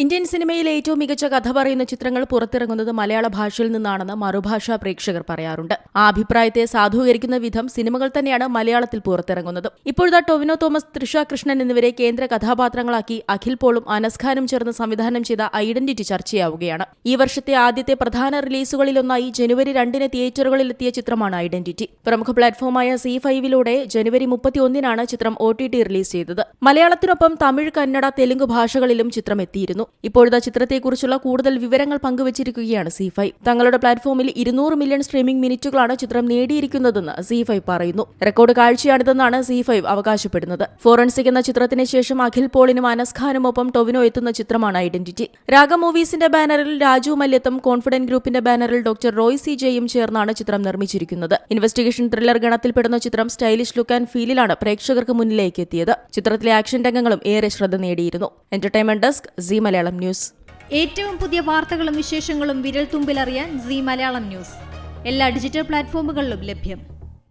Indian സിനിമയിലെ ഏറ്റവും മികച്ച കഥ പറയുന്ന ചിത്രങ്ങൾ പുറത്തിറങ്ങുന്നത് മലയാള ഭാഷയിൽ നിന്നാണെന്ന് മറുഭാഷാ പ്രേക്ഷകർ പറയാറുണ്ട്. ആ അഭിപ്രായത്തെ സാധൂകരിക്കുന്ന വിധം സിനിമകൾ തന്നെയാണ് മലയാളത്തിൽ പുറത്തിറങ്ങുന്നത്. ഇപ്പോഴത്തെ ടൊവിനോ തോമസ്, തൃഷ കൃഷ്ണൻ എന്നിവരെ കേന്ദ്ര കഥാപാത്രങ്ങളാക്കി അഖിൽ പോളും അനസ് ഖാനും ചേർന്ന് സംവിധാനം ചെയ്ത ഐഡന്റിറ്റി ചർച്ചയാവുകയാണ്. ഈ വർഷത്തെ ആദ്യത്തെ പ്രധാന റിലീസുകളിലൊന്നായി ജനുവരി 2-ന് തിയേറ്ററുകളിലെത്തിയ ചിത്രമാണ് ഐഡന്റിറ്റി. പ്രമുഖ പ്ലാറ്റ്ഫോമായ C5-ലൂടെ ജനുവരി 31-നാണ് ചിത്രം OTT റിലീസ് ചെയ്തത്. മലയാളത്തിനൊപ്പം തമിഴ്, കന്നഡ, തെലുങ്ക് ഭാഷകളിലും ചിത്രം എത്തിയിരുന്നു. ഇപ്പോഴത്തെ ചിത്രത്തെക്കുറിച്ചുള്ള കൂടുതൽ വിവരങ്ങൾ പങ്കുവച്ചിരിക്കുകയാണ് C5. തങ്ങളുടെ പ്ലാറ്റ്ഫോമിൽ 200 മില്യൺ സ്ട്രീമിംഗ് മിനിറ്റുകളാണ് ചിത്രം നേടിയിരിക്കുന്നതെന്ന് C5 പറയുന്നു. റെക്കോർഡ് കാഴ്ചയാണിതെന്നാണ് C5 അവകാശപ്പെടുന്നത്. ഫോറൻസിക് എന്ന ചിത്രത്തിന് ശേഷം അഖിൽ പോളിനും അനസ് ഖാനുമൊപ്പം ടൊവിനോ എത്തുന്ന ചിത്രമാണ് ഐഡന്റിറ്റി. രാഗ മൂവീസിന്റെ ബാനറിൽ രാജു മല്യത്തും കോൺഫിഡന്റ് ഗ്രൂപ്പിന്റെ ബാനറിൽ ഡോക്ടർ റോയ് CJയും ചേർന്നാണ് ചിത്രം നിർമ്മിച്ചിരിക്കുന്നത്. ഇൻവെസ്റ്റിഗേഷൻ ത്രില്ലർ ഗണത്തിൽപ്പെടുന്ന ചിത്രം സ്റ്റൈലിഷ് ലുക്ക് ആൻഡ് ഫീലിലാണ് പ്രേക്ഷകർക്ക് മുന്നിലേക്ക് എത്തിയത്. ചിത്രത്തിലെ ആക്ഷൻ രംഗങ്ങളും ഏറെ ശ്രദ്ധ നേടിയിരുന്നു. Entertainment desk, C Malayalam news. ഏറ്റവും പുതിയ വാർത്തകളും വിശേഷങ്ങളും വിരൽ തുമ്പിലറിയാൻ സി മലയാളം ന്യൂസ് എല്ലാ ഡിജിറ്റൽ പ്ലാറ്റ്ഫോമുകളിലും ലഭ്യം.